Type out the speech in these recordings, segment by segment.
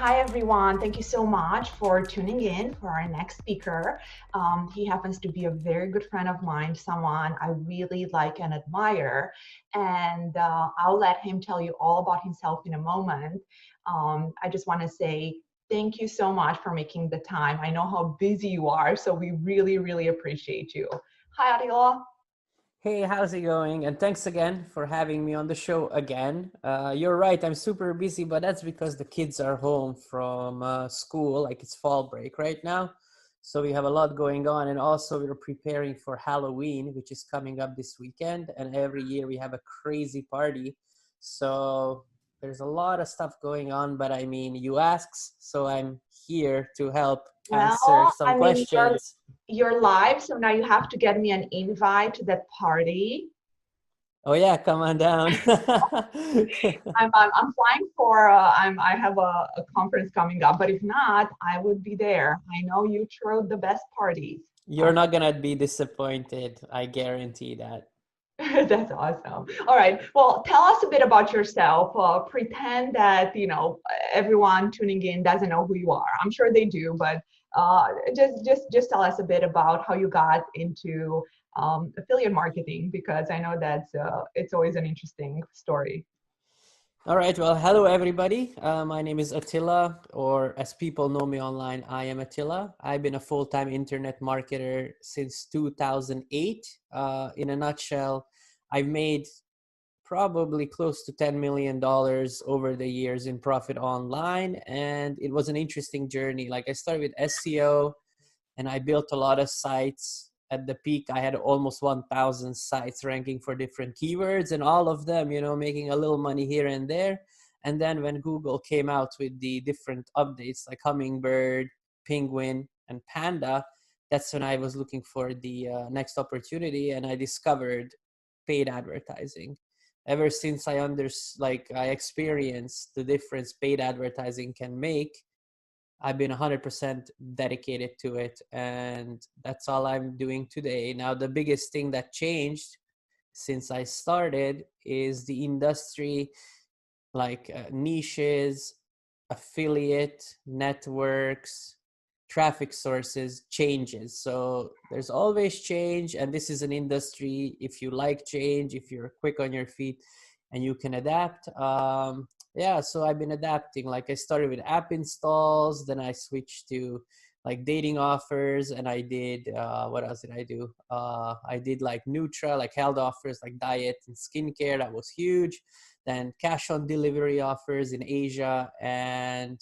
Hi, everyone. Thank you so much for tuning in for our next speaker. He happens to be a very good friend of mine, someone I really like and admire. And I'll let him tell you all about himself in a moment. I just want to say thank you so much for making the time. I know how busy you are, so we really, really appreciate you. Hi, Attila. Hey, how's it going? And thanks again for having me on the show again. You're right, I'm super busy, but that's because the kids are home from school, like it's fall break right now. So we have a lot going on. And also, we're preparing for Halloween, which is coming up this weekend. And every year we have a crazy party. So there's a lot of stuff going on. But I mean, you asked, so I'm here to help answer Well, some I mean, questions. you're live, so now you have to get me an invite to that party. Oh, yeah, come on down. I'm flying for I have a conference coming up, but if not, I would be there. I know you throw the best parties. You're not gonna be disappointed. I guarantee that. That's awesome. All right. Well, tell us a bit about yourself. Pretend that everyone tuning in doesn't know who you are. I'm sure they do, but just tell us a bit about how you got into affiliate marketing, because I know that's it's always an interesting story. All right. Well, hello everybody. My name is Attila, or as people know me online, I am Attila. I've been a full-time internet marketer since 2008. In a nutshell, I've made probably close to $10 million over the years in profit online, and it was an interesting journey. Like I started with SEO, and I built a lot of sites. At the peak, I had almost 1,000 sites ranking for different keywords, and all of them, making a little money here and there. And then when Google came out with the different updates like Hummingbird, Penguin, and Panda, that's when I was looking for the next opportunity, and I discovered paid advertising. Ever since I experienced the difference paid advertising can make, I've been 100% dedicated to it, and that's all I'm doing today. Now, the biggest thing that changed since I started is the industry, like niches, affiliate networks, traffic sources changes. So there's always change, and this is an industry. If you like change, if you're quick on your feet and you can adapt, yeah, so I've been adapting. Like I started with app installs, then I switched to like dating offers, and I did what else did I do? I did like Nutra, like health offers, like diet and skincare. That was huge. Then cash on delivery offers in Asia, and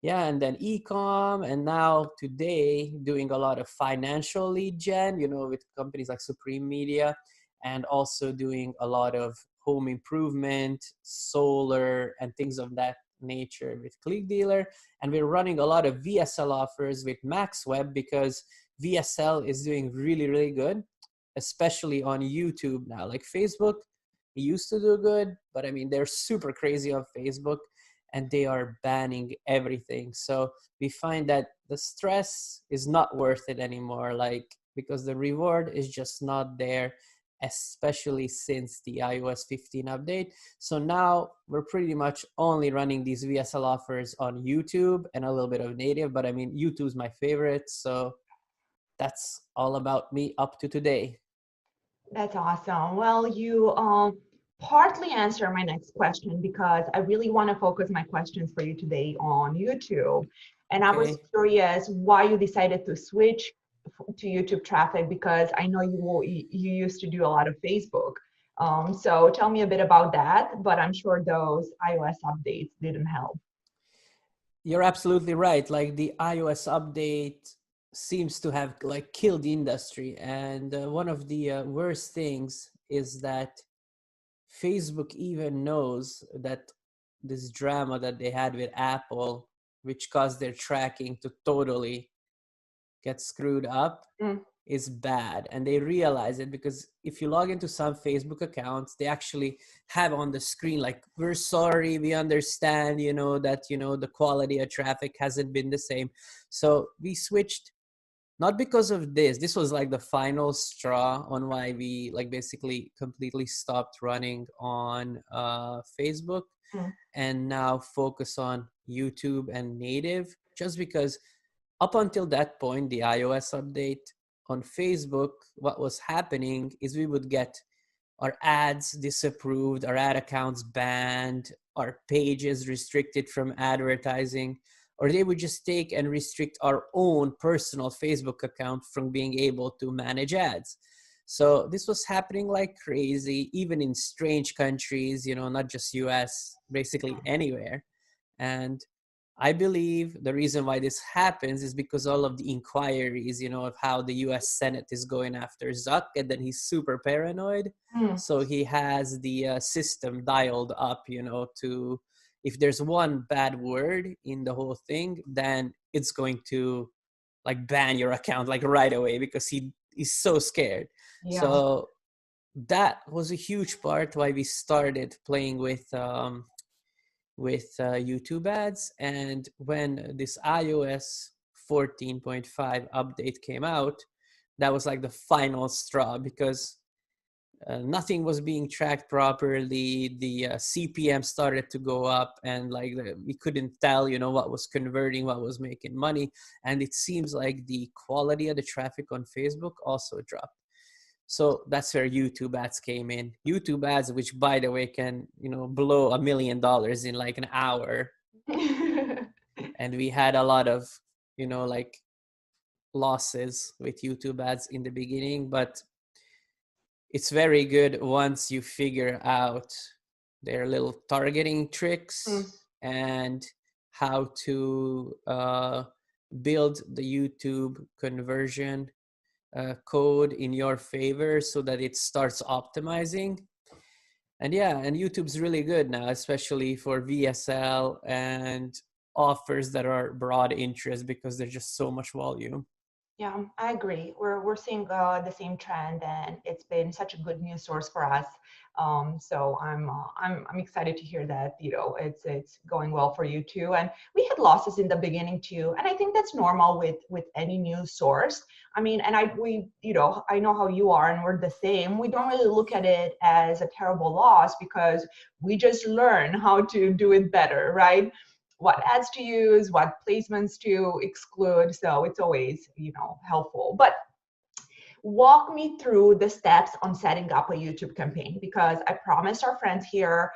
yeah, and then e-com, and now today doing a lot of financial lead gen, with companies like Supreme Media, and also doing a lot of home improvement, solar, and things of that nature with Click Dealer. And we're running a lot of VSL offers with MaxWeb because VSL is doing really, really good, especially on YouTube now. Like Facebook, it used to do good, but I mean, they're super crazy on Facebook and they are banning everything. So we find that the stress is not worth it anymore, like because the reward is just not there, especially since the iOS 15 update. So now we're pretty much only running these VSL offers on YouTube and a little bit of native, but I mean, YouTube is my favorite. So that's all about me up to today. That's awesome. Well, you partly answer my next question, because I really want to focus my questions for you today on YouTube. And I was Okay. curious why you decided to switch to YouTube traffic, because I know you used to do a lot of Facebook. So tell me a bit about that, but I'm sure those iOS updates didn't help. You're absolutely right. Like the iOS update seems to have like killed the industry. And one of the worst things is that Facebook even knows that this drama that they had with Apple, which caused their tracking to totally get screwed up, Mm. is bad, and they realize it because if you log into some Facebook accounts, they actually have on the screen like, we're sorry, we understand, that the quality of traffic hasn't been the same. So we switched, not because of this was like the final straw on why we like basically completely stopped running on Facebook Mm. and now focus on YouTube and native, just because up until that point, the iOS update on Facebook, what was happening is we would get our ads disapproved, our ad accounts banned, our pages restricted from advertising, or they would just take and restrict our own personal Facebook account from being able to manage ads. So this was happening like crazy, even in strange countries, you know, not just US, basically anywhere. And I believe the reason why this happens is because all of the inquiries, you know, of how the US Senate is going after Zuck, and then he's super paranoid. Mm. So he has the system dialed up, you know, to if there's one bad word in the whole thing, then it's going to like ban your account like right away because he is so scared. Yeah. So that was a huge part why we started playing with YouTube ads. And when this iOS 14.5 update came out, that was like the final straw because nothing was being tracked properly. The CPM started to go up, and like we couldn't tell, you know, what was converting, what was making money, and it seems like the quality of the traffic on Facebook also dropped. So that's where YouTube ads came in. YouTube ads, which by the way can, you know, blow $1 million in like an hour. And we had a lot of, you know, like losses with YouTube ads in the beginning, but it's very good once you figure out their little targeting tricks and how to build the YouTube conversion code in your favor so that it starts optimizing. And yeah, and YouTube's really good now, especially for VSL and offers that are broad interest because there's just so much volume. Yeah, I agree. We're seeing the same trend, and it's been such a good news source for us. So I'm excited to hear that, you know, it's going well for you too. And we had losses in the beginning too, and I think that's normal with any news source. I mean, and we you know, I know how you are, and we're the same. We don't really look at it as a terrible loss because we just learn how to do it better, right? What ads to use, what placements to exclude. So it's always, you know, helpful. But walk me through the steps on setting up a YouTube campaign, because I promised our friends here,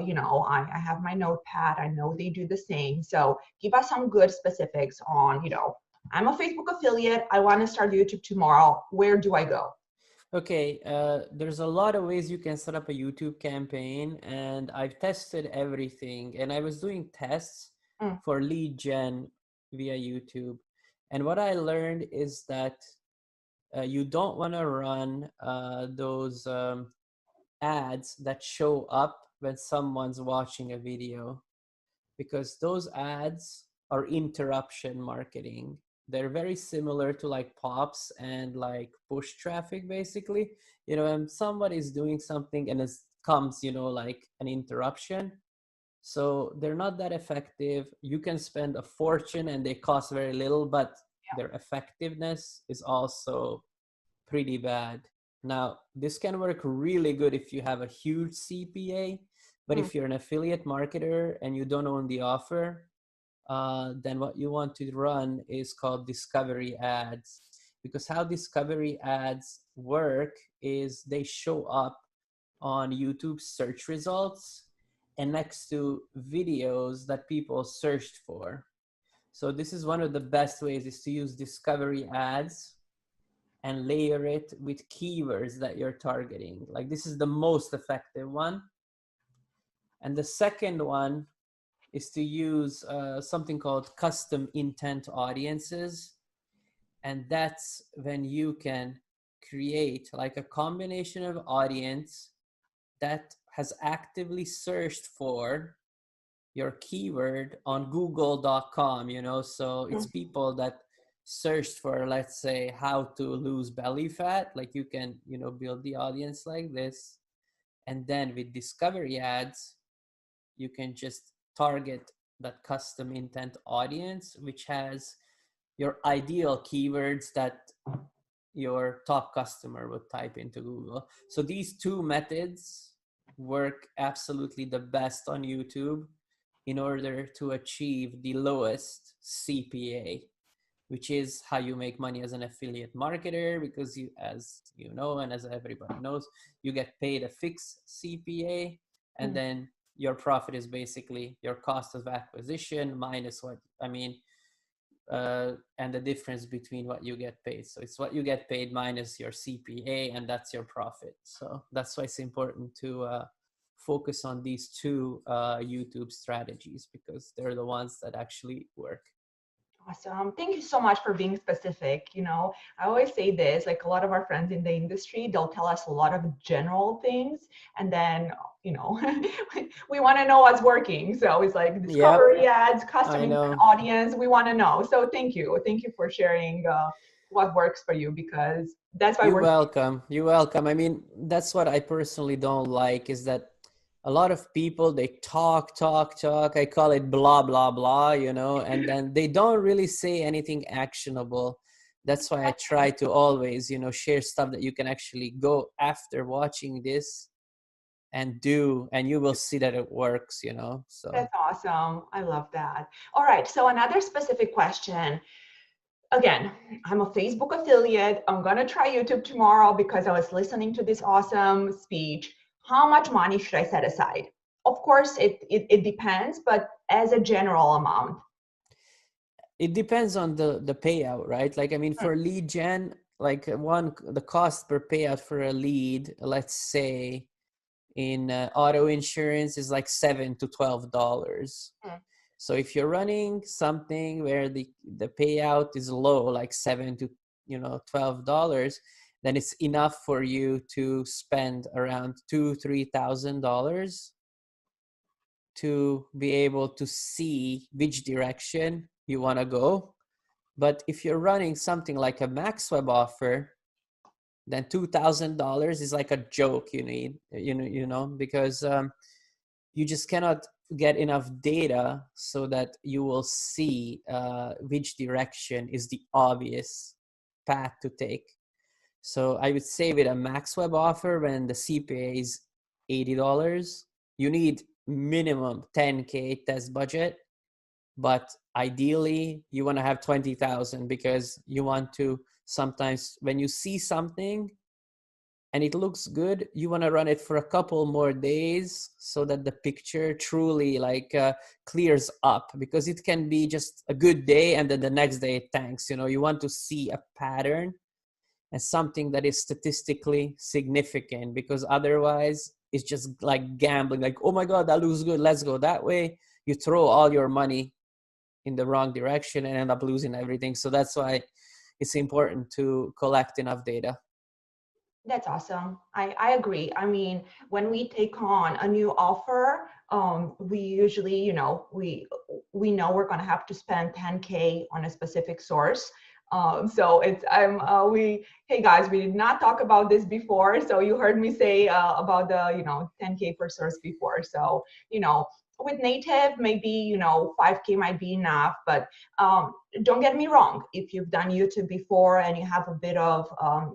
you know, I have my notepad. I know they do the same. So give us some good specifics on, you know, I'm a Facebook affiliate. I want to start YouTube tomorrow. Where do I go? Okay, there's a lot of ways you can set up a YouTube campaign, and I've tested everything. And I was doing tests Mm. for lead gen via YouTube. And what I learned is that you don't want to run those ads that show up when someone's watching a video, because those ads are interruption marketing. They're very similar to like pops and like push traffic, basically. You know, when somebody's doing something and it comes, you know, like an interruption. So they're not that effective. You can spend a fortune and they cost very little, but their effectiveness is also pretty bad. Now, this can work really good if you have a huge CPA, but Mm. if you're an affiliate marketer and you don't own the offer, then what you want to run is called discovery ads. Because how discovery ads work is they show up on YouTube search results and next to videos that people searched for. So this is one of the best ways, is to use discovery ads and layer it with keywords that you're targeting. Like this is the most effective one. And the second one is to use something called custom intent audiences. And that's when you can create like a combination of audience that has actively searched for your keyword on google.com, you know. So it's Mm. people that searched for, let's say, how to lose belly fat. Like you can, you know, build the audience like this. And then with discovery ads, you can just target that custom intent audience, which has your ideal keywords that your top customer would type into Google. So these two methods work absolutely the best on YouTube. in order to achieve the lowest CPA, which is how you make money as an affiliate marketer, because you, as you know, and as everybody knows, you get paid a fixed CPA, and then your profit is basically your cost of acquisition minus what, and the difference between what you get paid. So it's what you get paid minus your CPA, and that's your profit. So that's why it's important to focus on these two YouTube strategies, because they're the ones that actually work. Awesome. Thank you so much for being specific. You know, I always say this, like a lot of our friends in the industry, they'll tell us a lot of general things. And then, you know, we want to know what's working. So it's like discovery ads, custom intent audience, we want to know. So thank you. Thank you for sharing what works for you, because that's why You're welcome. You're welcome. I mean, that's what I personally don't like, is that a lot of people, they talk. I call it blah, blah, blah, you know, and then they don't really say anything actionable. That's why I try to always, you know, share stuff that you can actually go after watching this and do, and you will see that it works, you know. So that's awesome. I love that. All right. So another specific question. Again, I'm a Facebook affiliate. I'm going to try YouTube tomorrow because I was listening to this awesome speech. How much money should I set aside? Of course, it depends, but as a general amount. It depends on the payout, right? Like, I mean, for lead gen, like the cost per payout for a lead, let's say in auto insurance is like $7 to $12. So if you're running something where the payout is low, like $7 to $12, then it's enough for you to spend around $2,000-$3,000 to be able to see which direction you want to go. But if you're running something like a MaxWeb offer, then $2,000 is like a joke. You need, because you just cannot get enough data so that you will see which direction is the obvious path to take. So I would say with a MaxWeb offer, when the CPA is $80, you need minimum 10K test budget, but ideally you want to have 20,000, because you want to, sometimes when you see something and it looks good, you want to run it for a couple more days so that the picture truly clears up, because it can be just a good day and then the next day it tanks. You want to see a pattern and something that is statistically significant, because otherwise it's just like gambling, like, oh my God, that looks good, let's go that way. You throw all your money in the wrong direction and end up losing everything. So that's why it's important to collect enough data. That's awesome. I agree. I mean, when we take on a new offer, we usually, we know we're going to have to spend 10K on a specific source. So hey guys, we did not talk about this before. So you heard me say about the, 10K per source before. So, with native, maybe, 5K might be enough, but don't get me wrong. If you've done YouTube before and you have a bit of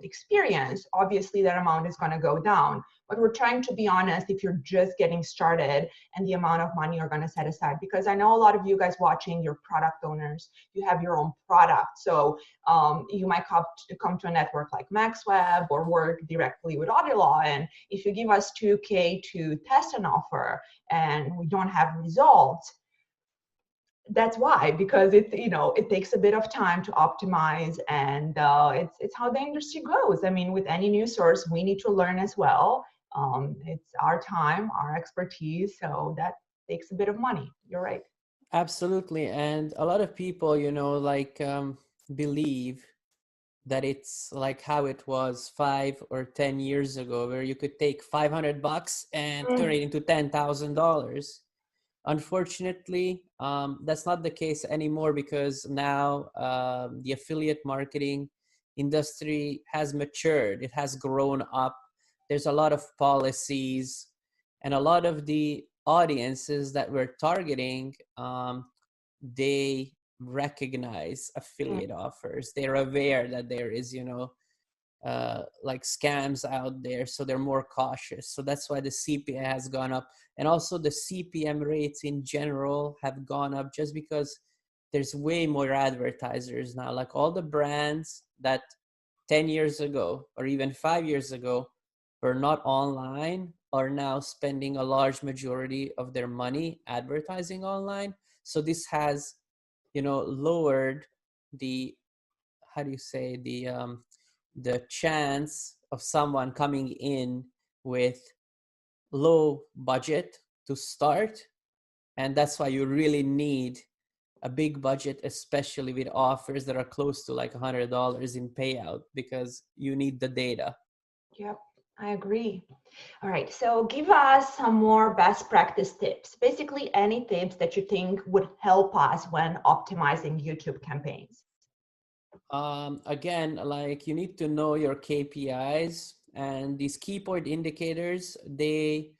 experience, obviously that amount is going to go down. But we're trying to be honest if you're just getting started and the amount of money you're going to set aside. Because I know a lot of you guys watching, you're product owners, you have your own product. So you might come to a network like MaxWeb or work directly with Attila. And if you give us 2K to test an offer and we don't have results, that's why, because it takes a bit of time to optimize, and it's how the industry goes. I mean, with any new source, we need to learn as well. It's our time, our expertise, so that takes a bit of money. You're right. Absolutely. And a lot of people, believe that it's like how it was 5 or 10 years ago, where you could take $500 and turn it into $10,000. Unfortunately, that's not the case anymore, because now the affiliate marketing industry has matured. It has grown up. There's a lot of policies, and a lot of the audiences that we're targeting, they recognize affiliate offers. They're aware that there is, like scams out there, so they're more cautious. So that's why the CPA has gone up, and also the CPM rates in general have gone up, just because there's way more advertisers now. Like all the brands that 10 years ago or even 5 years ago were not online are now spending a large majority of their money advertising online. So this has, you know, lowered the, how do you say, the chance of someone coming in with low budget to start. And that's why you really need a big budget, especially with offers that are close to like $100 in payout, because you need the data. Yep, I agree. All right, so give us some more best practice tips. Basically, any tips that you think would help us when optimizing YouTube campaigns. Again, like you need to know your KPIs, and these key point indicators, they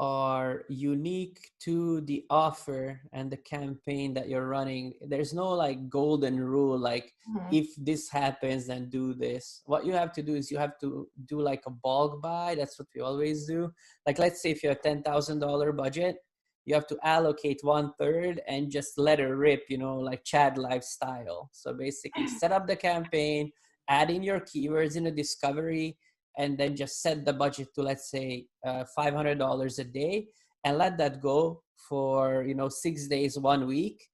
are unique to the offer and the campaign that you're running. There's no like golden rule, like if this happens, then do this. What you have to do is you have to do like a bulk buy. That's what we always do. Like, let's say if you have $10,000 budget, you have to allocate 1/3 and just let it rip, you know, like Chad lifestyle. So basically set up the campaign, add in your keywords in the discovery, and then just set the budget to, let's say, $500 a day, and let that go for, you know, 6 days, 1 week,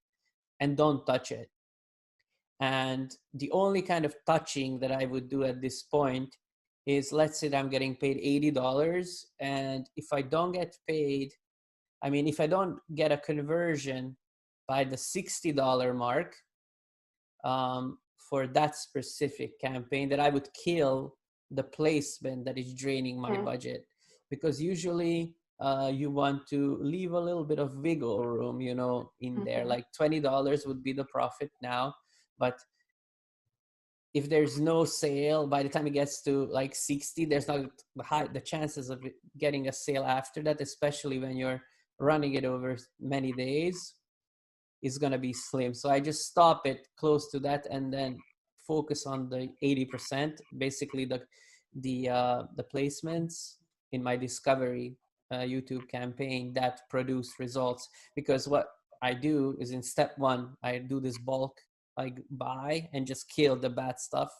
and don't touch it. And the only kind of touching that I would do at this point is, let's say that I'm getting paid $80, and if I don't get paid, I mean, if I don't get a conversion by the $60 mark for that specific campaign, that I would kill the placement that is draining my budget. Because usually you want to leave a little bit of wiggle room, you know, in there. Like $20 would be the profit now, but if there's no sale by the time it gets to like 60, there's not the chances of getting a sale after that, especially when you're running it over many days, is going to be slim. So I just stop it close to that and then focus on the 80%, basically the placements in my discovery YouTube campaign that produce results. Because what I do is, in step one, I do this bulk like buy and just kill the bad stuff,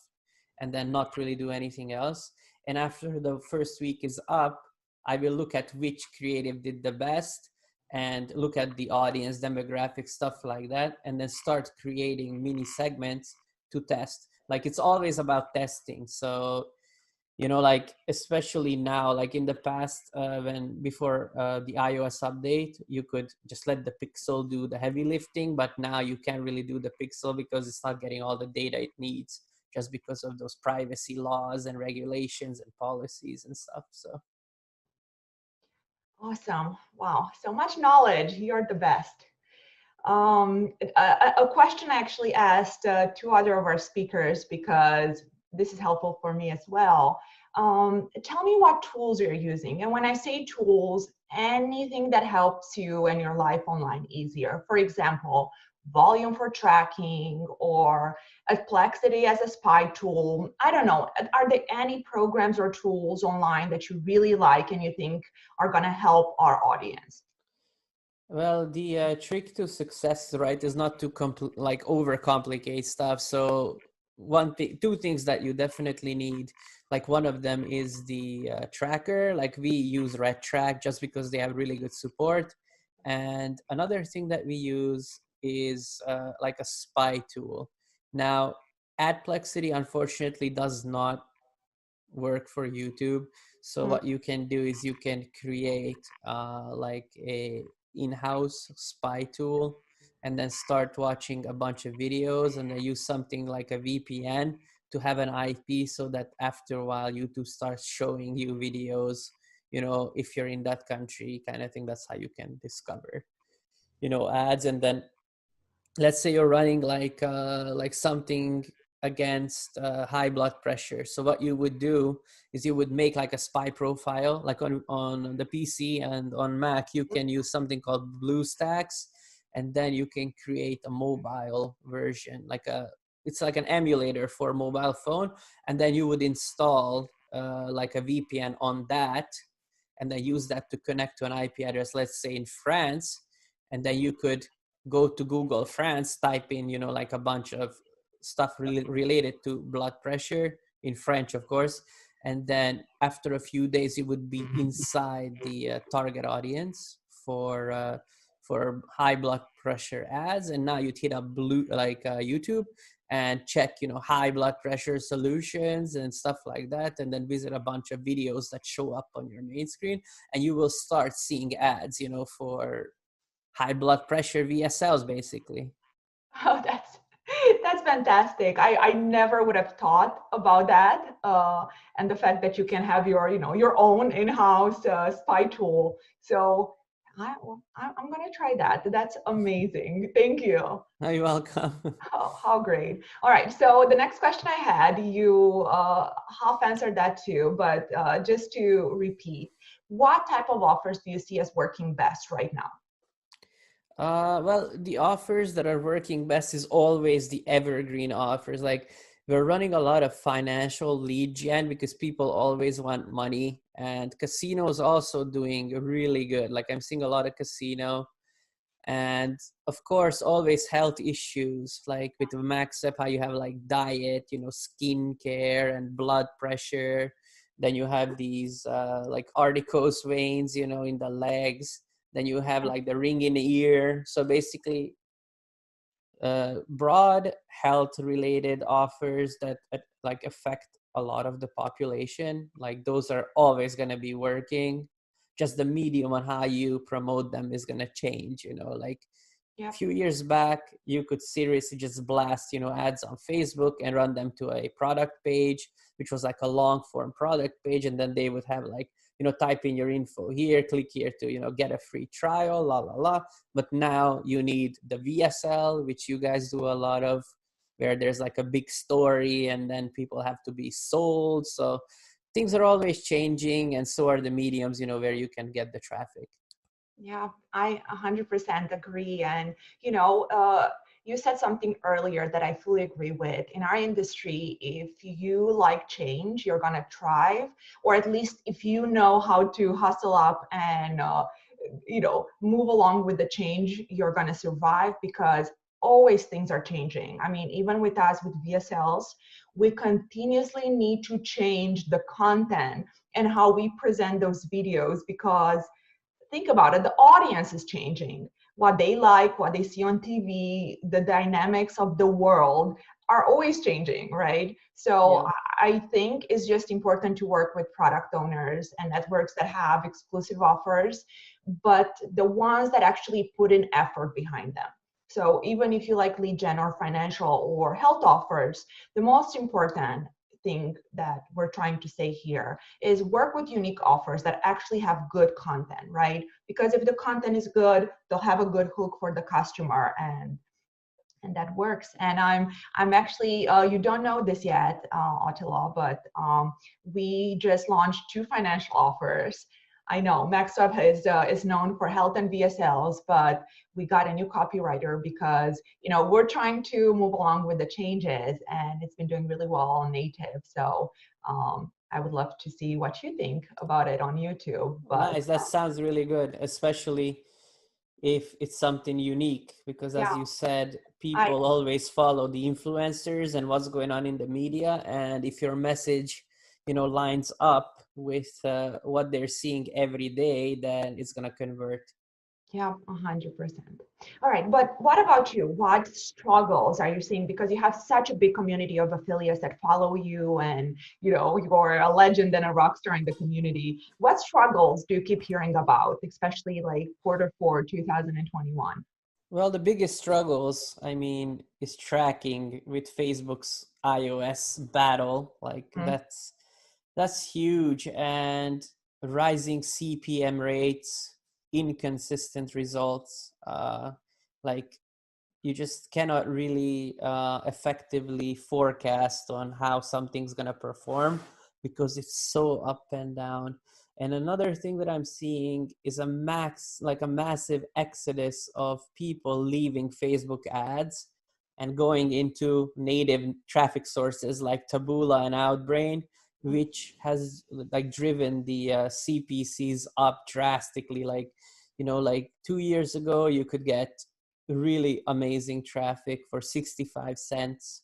and then not really do anything else. And after the first week is up, I will look at which creative did the best and look at the audience demographic, stuff like that, and then start creating mini segments to test. Like, it's always about testing. So, you know, like, especially now, like in the past, when before the iOS update, you could just let the pixel do the heavy lifting, but now you can't really do the pixel because it's not getting all the data it needs, just because of those privacy laws and regulations and policies and stuff. So Awesome. Wow, so much knowledge. You're the best. A question I actually asked two other of our speakers, because this is helpful for me as well. Tell me what tools you're using. And when I say tools, anything that helps you and your life online easier. For example, volume for tracking, or Perplexity as a spy tool. I don't know. Are there any programs or tools online that you really like and you think are going to help our audience? well, the trick to success, right, is not to like overcomplicate stuff. So two things that you definitely need, like one of them is the tracker. Like, we use Red Track just because they have really good support. And another thing that we use is like a spy tool. Now, Adplexity unfortunately does not work for YouTube. So what you can do is you can create like a in-house spy tool, and then start watching a bunch of videos, and then use something like a VPN to have an IP, so that after a while YouTube starts showing you videos, you know, if you're in that country, kind of thing. That's how you can discover, you know, ads. And then let's say you're running like something against high blood pressure. So what you would do is you would make like a spy profile, like on the PC and on Mac, you can use something called BlueStacks, and then you can create a mobile version, like a it's like an emulator for mobile phone, and then you would install like a VPN on that, and then use that to connect to an IP address, let's say in France, and then you could go to Google France, type in, you know, like a bunch of stuff related to blood pressure in French, of course, and then after a few days you would be inside the target audience for high blood pressure ads, and now you'd hit up YouTube and check, you know, high blood pressure solutions and stuff like that, and then visit a bunch of videos that show up on your main screen, and you will start seeing ads, you know, for high blood pressure VSLs basically. Oh, that's fantastic. I never would have thought about that, and the fact that you can have your, you know, your own in-house spy tool. So I'm gonna try that. That's amazing. Thank you. You're welcome. How great. All right. So the next question I had, you half answered that too, but just to repeat, what type of offers do you see as working best right now? Well, the offers that are working best is always the evergreen offers. Like, we're running a lot of financial lead gen because people always want money, and casino is also doing really good. Like, I'm seeing a lot of casino, and of course, always health issues, like with the MaxWeb, how you have like diet, you know, skincare and blood pressure. Then you have these like varicose veins, you know, in the legs. Then you have like the ring in the ear. So basically, broad health related offers that like affect a lot of the population, like those are always going to be working. Just the medium on how you promote them is going to change, you know. Like a Yep. few years back, you could seriously just blast, you know, ads on Facebook and run them to a product page, which was like a long form product page, and then they would have like, you know, type in your info here, click here to, you know, get a free trial, la la la. But now you need the VSL, which you guys do a lot of, where there's like a big story and then people have to be sold. So things are always changing, and so are the mediums, you know, where you can get the traffic. Yeah, I 100% agree. And, you said something earlier that I fully agree with. In our industry, if you like change, you're going to thrive, or at least if you know how to hustle up and, move along with the change, you're going to survive because always things are changing. I mean, even with us, with VSLs, we continuously need to change the content and how we present those videos because think about it, the audience is changing. What they like, what they see on TV, the dynamics of the world are always changing, right? So Yeah. I think it's just important to work with product owners and networks that have exclusive offers, but the ones that actually put in effort behind them. So even if you like lead gen or financial or health offers, the most important thing that we're trying to say here is work with unique offers that actually have good content, right? Because if the content is good, they'll have a good hook for the customer, and that works. And I'm actually you don't know this yet, Attila, but we just launched 2 financial offers. I know MaxWeb is known for health and VSLs, but we got a new copywriter because we're trying to move along with the changes, and it's been doing really well on native. So I would love to see what you think about it on YouTube. But Nice. That sounds really good, especially if it's something unique, because yeah, as you said, I people always follow the influencers and what's going on in the media. And if your message, you know, lines up with what they're seeing every day, then it's going to convert. Yeah, 100%. All right, but what about you? What struggles are you seeing? Because you have such a big community of affiliates that follow you, and you're a legend and a rock star in the community. What struggles do you keep hearing about, especially like quarter 4, 2021? Well, the biggest struggles, I mean, is tracking with Facebook's iOS battle. Like Mm, that's huge, and rising CPM rates, inconsistent results. Like you just cannot really effectively forecast on how something's gonna perform because it's so up and down. And another thing that I'm seeing is like a massive exodus of people leaving Facebook ads and going into native traffic sources like Taboola and Outbrain, which has like driven the CPCs up drastically. Like, like 2 years ago, you could get really amazing traffic for 65 cents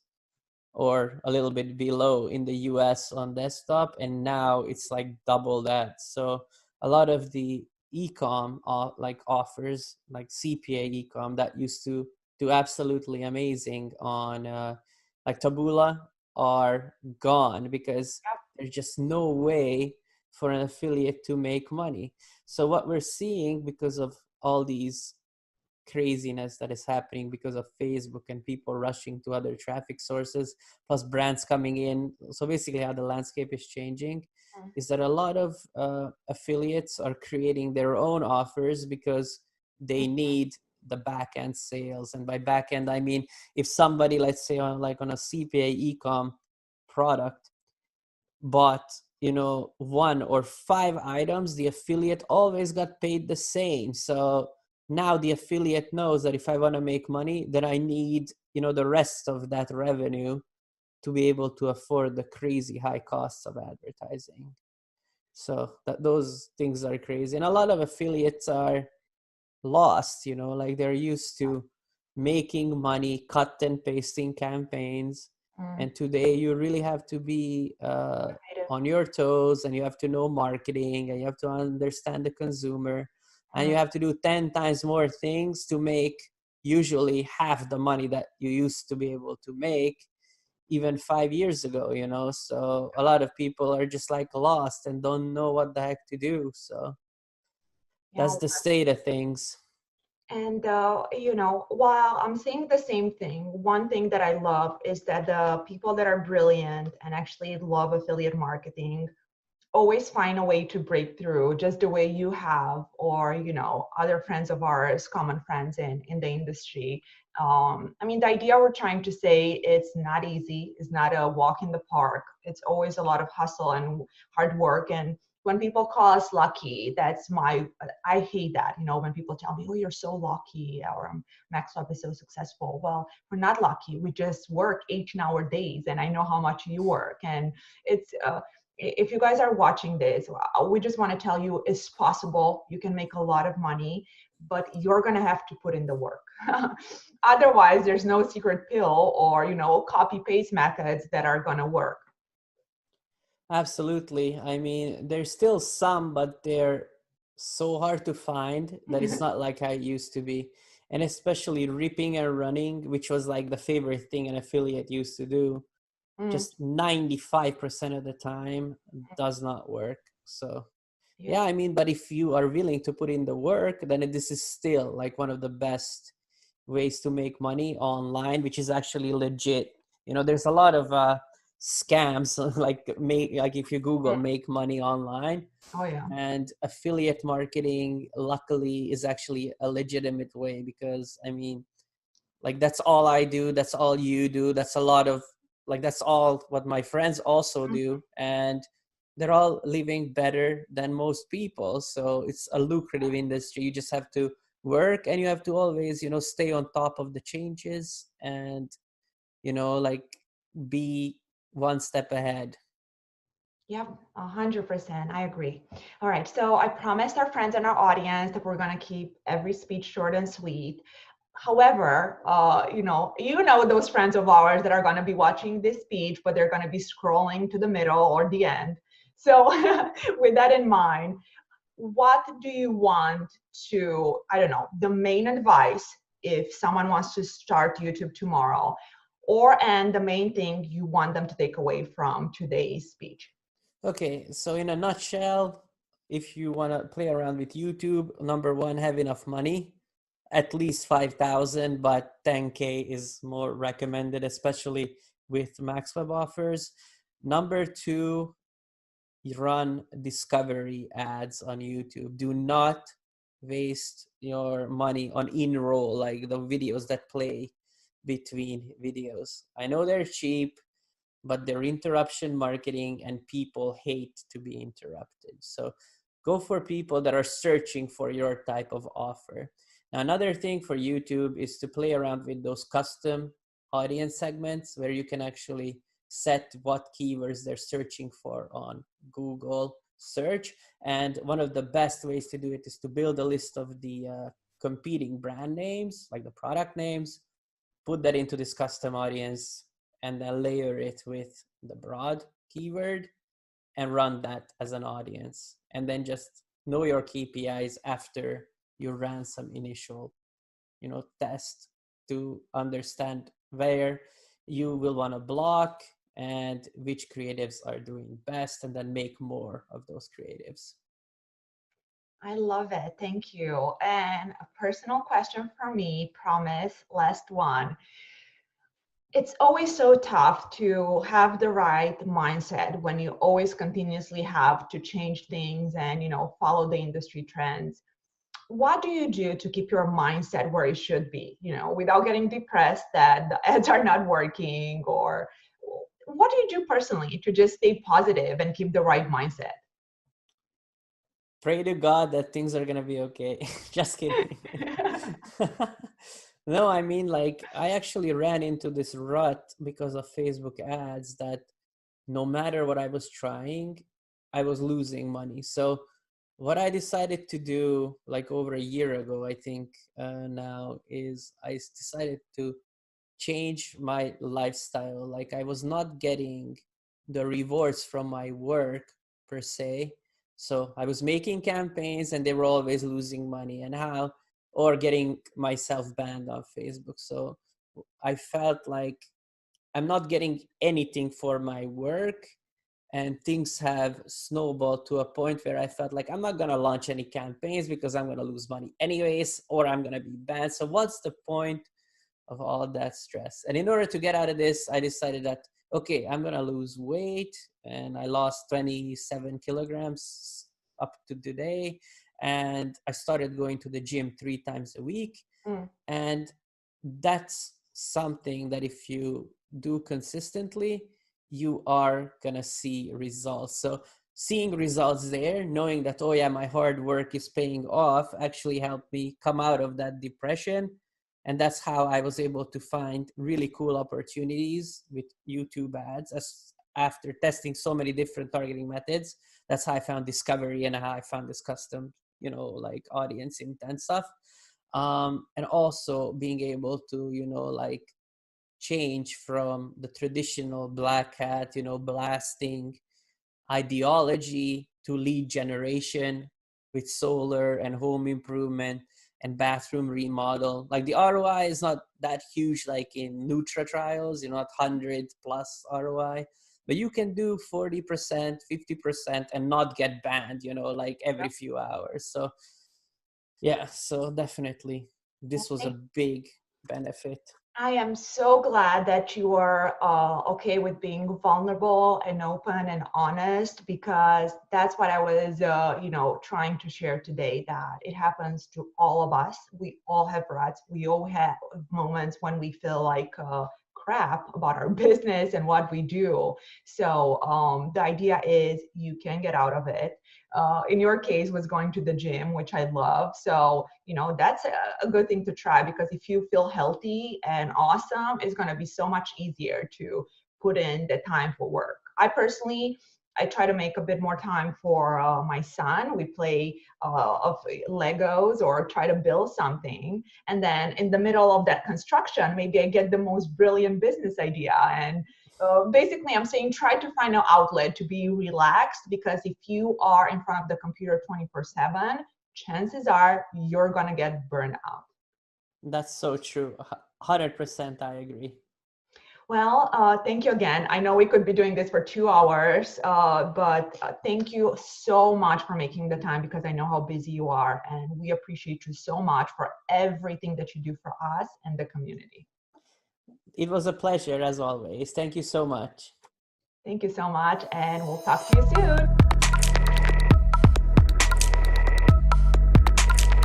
or a little bit below in the US on desktop, and now it's like double that. So a lot of the ecom like offers, like CPA ecom, that used to do absolutely amazing on like Taboola, are gone because there's just no way for an affiliate to make money. So what we're seeing, because of all these craziness that is happening because of Facebook and people rushing to other traffic sources, plus brands coming in. So basically how the landscape is changing is that a lot of affiliates are creating their own offers because they need the back end sales. And by back end, I mean, if somebody, let's say on a CPA ecom product, bought 1 or 5 items, the affiliate always got paid the same. So now the affiliate knows that if I want to make money, then I need the rest of that revenue to be able to afford the crazy high costs of advertising. So those things are crazy, and a lot of affiliates are lost, like they're used to making money, cut and pasting campaigns. And today you really have to be on your toes, and you have to know marketing, and you have to understand the consumer, and you have to do 10 times more things to make usually half the money that you used to be able to make even 5 years ago. So a lot of people are just like lost and don't know what the heck to do. So that's the state of things. And, while I'm saying the same thing, one thing that I love is that the people that are brilliant and actually love affiliate marketing always find a way to break through, just the way you have, or other friends of ours, common friends in the industry. I mean, the idea we're trying to say, it's not easy, it's not a walk in the park. It's always a lot of hustle and hard work. And when people call us lucky, I hate that, when people tell me, oh, you're so lucky, or MaxWeb is so successful. Well, we're not lucky, we just work 18-hour days, and I know how much you work. And it's if you guys are watching this, we just want to tell you it's possible. You can make a lot of money, but you're going to have to put in the work. Otherwise, there's no secret pill or, copy paste methods that are going to work. Absolutely. I mean, there's still some, but they're so hard to find that it's not like how it used to be. And especially ripping and running, which was like the favorite thing an affiliate used to do, just 95% of the time does not work. So yeah, I mean, but if you are willing to put in the work, then this is still like one of the best ways to make money online, which is actually legit. There's a lot of scams like if you Google make money online. Oh yeah. And affiliate marketing, luckily, is actually a legitimate way, because I mean, like, that's all I do, that's all you do, that's a lot of, like, that's all what my friends also do, and they're all living better than most people. So it's a lucrative industry. You just have to work, and you have to always stay on top of the changes, and like, be one step ahead. Yep, 100%. I agree. All right. So I promised our friends and our audience that we're going to keep every speech short and sweet. However, those friends of ours that are going to be watching this speech, but they're going to be scrolling to the middle or the end. So with that in mind, what do you want to, I don't know, the main advice if someone wants to start YouTube tomorrow, and the main thing you want them to take away from today's speech? Okay, so in a nutshell, if you want to play around with YouTube, number one, have enough money, at least 5,000, but 10K is more recommended, especially with MaxWeb offers. Number two, run discovery ads on YouTube. Do not waste your money on in-roll, like the videos that play between videos. I know they're cheap, but they're interruption marketing, and people hate to be interrupted. So go for people that are searching for your type of offer. Now, another thing for YouTube is to play around with those custom audience segments where you can actually set what keywords they're searching for on Google search. And one of the best ways to do it is to build a list of the competing brand names, like the product names, put that into this custom audience, and then layer it with the broad keyword and run that as an audience. And then just know your KPIs after you ran some initial, test to understand where you will want to block and which creatives are doing best, and then make more of those creatives. I love it. Thank you. And a personal question for me, promise, last one. It's always so tough to have the right mindset when you always continuously have to change things and, follow the industry trends. What do you do to keep your mindset where it should be, without getting depressed that the ads are not working? Or what do you do personally to just stay positive and keep the right mindset? Pray to God that things are gonna be okay. Just kidding. No, I mean, like, I actually ran into this rut because of Facebook ads that no matter what I was trying, I was losing money. So what I decided to do, like over a year ago, I think now, is I decided to change my lifestyle. Like, I was not getting the rewards from my work per se. So I was making campaigns and they were always losing money, or getting myself banned on Facebook. So I felt like I'm not getting anything for my work, and things have snowballed to a point where I felt like I'm not going to launch any campaigns because I'm going to lose money anyways, or I'm going to be banned. So what's the point of all that stress? And in order to get out of this, I decided that, okay, I'm going to lose weight. And I lost 27 kilograms up to today. And I started going to the gym 3 times a week. And that's something that if you do consistently, you are gonna see results. So seeing results there, knowing that, oh yeah, my hard work is paying off, actually helped me come out of that depression. And that's how I was able to find really cool opportunities with YouTube ads. As after testing so many different targeting methods, that's how I found discovery and how I found this custom, like audience intent stuff. And also being able to, like, change from the traditional black hat, blasting ideology to lead generation with solar and home improvement and bathroom remodel. Like, the ROI is not that huge, like in Nutra trials, not 100 plus ROI, but you can do 40%, 50% and not get banned, like every few hours. So yeah, so definitely this was a big benefit. I am so glad that you are okay with being vulnerable and open and honest, because that's what I was, trying to share today, that it happens to all of us. We all have ruts. We all have moments when we feel like crap about our business and what we do. So the idea is you can get out of it. In your case was going to the gym, which I love. So, that's a good thing to try, because if you feel healthy and awesome, it's going to be so much easier to put in the time for work. I try to make a bit more time for my son. We play of Legos or try to build something. And then in the middle of that construction, maybe I get the most brilliant business idea. And basically, I'm saying try to find an outlet to be relaxed, because if you are in front of the computer 24/7, chances are you're going to get burned out. That's so true. 100% I agree. Well, thank you again. I know we could be doing this for 2 hours, but thank you so much for making the time, because I know how busy you are, and we appreciate you so much for everything that you do for us and the community. It was a pleasure, as always. Thank you so much. Thank you so much, and we'll talk to you soon.